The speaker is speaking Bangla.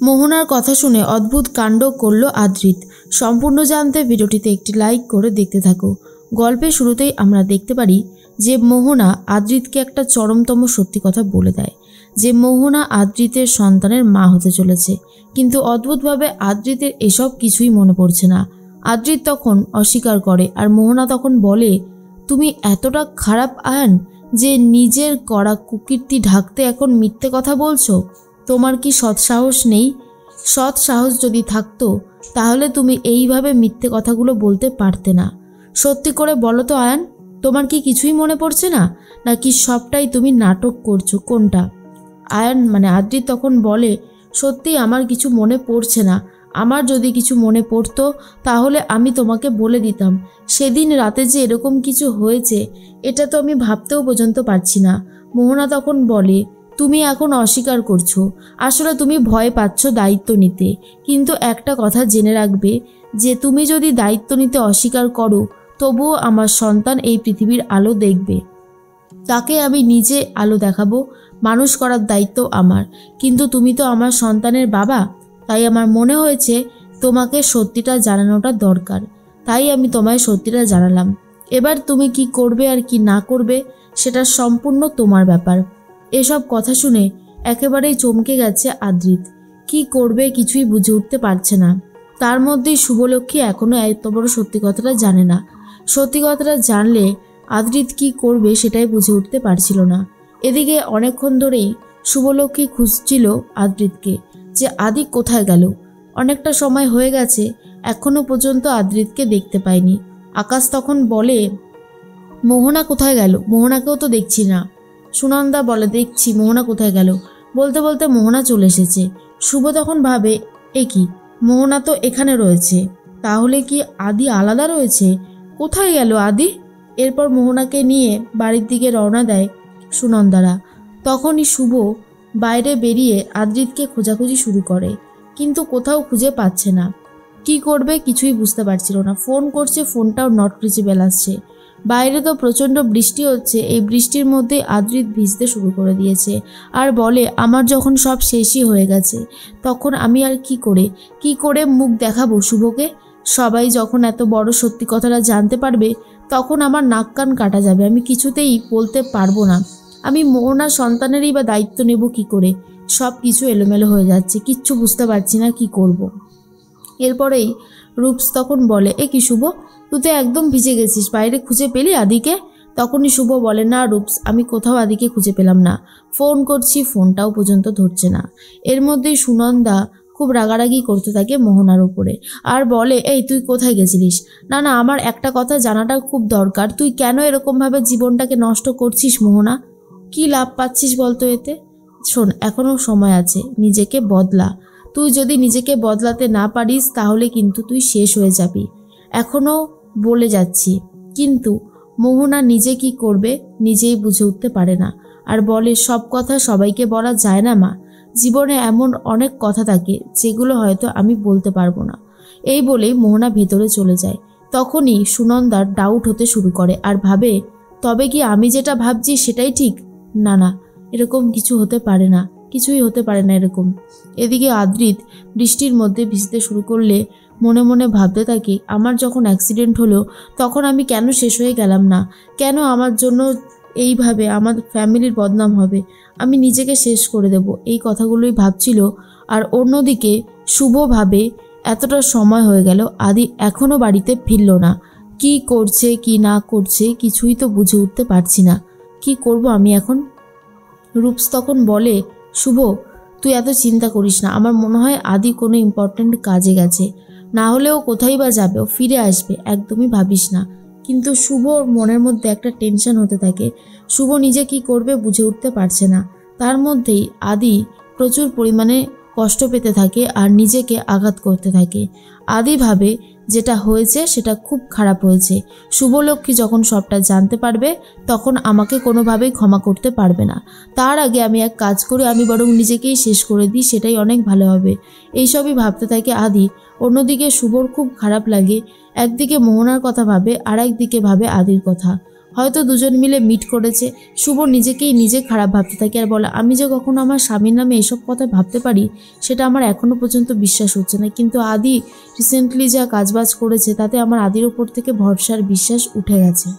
মোহনার কথা শুনে অদ্ভুত কাণ্ড করল আদ্রিত। সম্পূর্ণ জানতে ভিডিওটিতে একটি লাইক করে দেখতে থাকো। গল্পের শুরুতেই আমরা দেখতে পারি যে মোহনা আদ্রিতকে একটা চরমতম সত্যি কথা বলে দেয় যে মোহনা আদ্রিতের সন্তানের মা হতে চলেছে। কিন্তু অদ্ভুতভাবে আদ্রিতের এসব কিছুই মনে পড়ছে না। আদ্রিত তখন অস্বীকার করে আর মোহনা তখন বলে, তুমি এতটা খারাপ আয়ান যে নিজের করা কুকীর্তি ঢাকতে এখন মিথ্যে কথা বলছো? তোমার কি সৎসাহস নেই? সৎ সাহস যদি থাকতো তাহলে তুমি এইভাবে মিথ্যে কথাগুলো বলতে পারতে না। সত্যি করে বলো তো আয়ান, তোমার কি কিছুই মনে পড়ছে না, নাকি সবটাই তুমি নাটক করছো? কোনটা? আয়ান আদ্রিত তখন বলে, সত্যি আমার কিছু মনে পড়ছে না। আমার যদি কিছু মনে পড়তো তাহলে আমি তোমাকে বলে দিতাম। সেদিন রাতে যে এরকম কিছু হয়েছে এটা তো আমি ভাবতেও পর্যন্ত পারছি না। মোহনা তখন বলে, তুমি এখন অস্বীকার করছো, আসলে তুমি ভয় পাচ্ছ দায়িত্ব নিতে। কিন্তু একটা কথা জেনে রাখবে যে তুমি যদি দায়িত্ব নিতে অস্বীকার করো তবুও আমার সন্তান এই পৃথিবীর আলো দেখবে। তাকে আমি নিজে আলো দেখাবো। মানুষ করার দায়িত্ব আমার। কিন্তু তুমি তো আমার সন্তানের বাবা, তাই আমার মনে হয়েছে তোমাকে সত্যিটা জানানোটা দরকার। তাই আমি তোমায় সত্যিটা জানালাম। এবার তুমি কি করবে আর কি না করবে সেটা সম্পূর্ণ তোমার ব্যাপার। এসব কথা শুনে একেবারেই চমকে গেছে আদ্রিত। কি করবে কিছুই বুঝে উঠতে পারছে না। তার মধ্যেই শুভলক্ষ্মী এখনও এত বড় সত্যি কথাটা জানে না। সত্যি কথাটা জানলে আদ্রিত কি করবে সেটাই বুঝে উঠতে পারছিল না। এদিকে অনেকক্ষণ ধরেই শুভলক্ষ্মী খুঁজছিল আদ্রিতকে যে আদি কোথায় গেল। অনেকটা সময় হয়ে গেছে, এখনো পর্যন্ত আদ্রিতকে দেখতে পায়নি। আকাশ তখন বলে, মোহনা কোথায় গেল? মোহনাকেও তো দেখছি না। সুনন্দা বলে, দেখছি মোহনা কোথায় গেল। বলতে বলতে মোহনা চলে এসেছে। শুভ তখন ভাবে, এ কি, মোহনা তো এখানে রয়েছে, তাহলে কি আদি আলাদা রয়েছে? কোথায় গেল আদি? এরপর মোহনাকে নিয়ে বাড়ির দিকে রওনা দেয় সুনন্দারা। তখনই শুভ বাইরে বেরিয়ে আদ্রিতকে খোঁজাখুঁজি শুরু করে, কিন্তু কোথাও খুঁজে পাচ্ছে না। কি করবে কিছুই বুঝতে পারছিল না। ফোন করছে, ফোনটাও নট রিচেবল আসছে। বাইরে তো প্রচণ্ড বৃষ্টি হচ্ছে। এই বৃষ্টির মধ্যে আদ্রিত ভিজতে শুরু করে দিয়েছে আর বলে, আমার যখন সব শেষই হয়ে গেছে তখন আমি আর কি করে মুখ দেখাবো শুভকে? সবাই যখন এত বড় সত্যি কথাটা জানতে পারবে তখন আমার নাক কান কাটা যাবে। আমি কিছুতেই বলতে পারবো না। আমি মোহনার সন্তানেরই বা দায়িত্ব নেব কি করে? সব কিছু এলোমেলো হয়ে যাচ্ছে, কিচ্ছু বুঝতে পারছি না কি করব। এরপরেই রূপস তখন বলে, এ কি শুভ, তুই তো একদম ভিজে গেছিস, বাইরে খুঁজে পেলি আদিকে? তখনই শুভ বলে, না রূপস, আমি কোথাও আদিকে খুঁজে পেলাম না। ফোন করছি, ফোনটাও পর্যন্ত ধরছে না। এর মধ্যেই সুনন্দা খুব রাগারাগি করতে থাকে মোহনার উপরে আর বলে, এই তুই কোথায় গেছিলিস? না না, আমার একটা কথা জানাটা খুব দরকার। তুই কেন এরকমভাবে জীবনটাকে নষ্ট করছিস মোহনা? কি লাভ পাচ্ছিস বলতো এতে? শোন, এখনও সময় আছে, নিজেকে বদলা। তুই যদি নিজেকে বদলাতে না পারিস তাহলে কিন্তু তুই শেষ হয়ে যাবি। এখনও বলে যাচ্ছি। কিন্তু মোহনা নিজে কি করবে নিজেই বুঝে উঠতে পারে না আর বলে, সব কথা সবাইকে বলা যায় না মা। জীবনে এমন অনেক কথা থাকে যেগুলো হয়তো আমি বলতে পারবো না। এই বলেই মোহনা ভেতরে চলে যায়। তখনই সুনন্দার ডাউট হতে শুরু করে আর ভাবে, তবে কি আমি যেটা ভাবছি সেটাই ঠিক? না না, এরকম কিছু হতে পারে না, কিছুই হতে পারে না এরকম। এদিকে আদ্রিত বৃষ্টির মধ্যে ভিজতে শুরু করলে মনে মনে ভাবতে থাকি, আমার যখন অ্যাক্সিডেন্ট হলো তখন আমি কেন শেষ হয়ে গেলাম না? কেন আমার জন্য এইভাবে আমার ফ্যামিলির বদনাম হবে? আমি নিজেকে শেষ করে দেব, এই কথাগুলোই ভাবছিল। আর অন্যদিকে শুভ ভাবে, এতটা সময় হয়ে গেল আদি এখনও বাড়িতে ফিরল না। কি করছে কি না করছে কিছুই তো বুঝে উঠতে পারছি না। কি করব আমি এখন? রূপস তখন বলে, শুভ, তুই এত চিন্তা করিস না। আমার মনে হয় আদি কোনো ইম্পর্ট্যান্ট কাজে গেছে, না হলেও কোথায় বা যাবে, ও ফিরে আসবে, একদমই ভাবিস না। কিন্তু শুভর মনের মধ্যে একটা টেনশন হতে থাকে। শুভ নিজে কি করবে বুঝে উঠতে পারছে না। তার মধ্যেই আদি প্রচুর পরিমাণে কষ্ট পেতে থাকে আর নিজেকে আঘাত করতে থাকে। আদি ভাবে যেটা হয়েছে সেটা খুব খারাপ হয়েছে। শুভলক্ষ্মী যখন সবটা জানতে পারবে তখন আমাকে কোনোভাবেই ক্ষমা করতে পারবে না। তার আগে আমি এক কাজ করি, আমি বরং নিজেকেই শেষ করে দিই, সেটাই অনেক ভালো হবে। এইসবই ভাবতে থাকে আদি। অন্যদিকে শুভর খুব খারাপ লাগে। একদিকে মোহনার কথা ভাবে আর একদিকে ভাবে আদির কথা। হয়তো দুজন মিলে মিট করেছে। শুভ নিজেকেই নিজে খারাপ ভাবতে থাকে আর বলে, আমি যে কখনো আমার স্বামীর নামে এসব কথা ভাবতে পারি সেটা আমার এখনো পর্যন্ত বিশ্বাস হচ্ছে না। কিন্তু আদি রিসেন্টলি যা কাজবাজ করেছে তাতে আমার আদির ওপর থেকে ভরসার বিশ্বাস উঠে গেছে।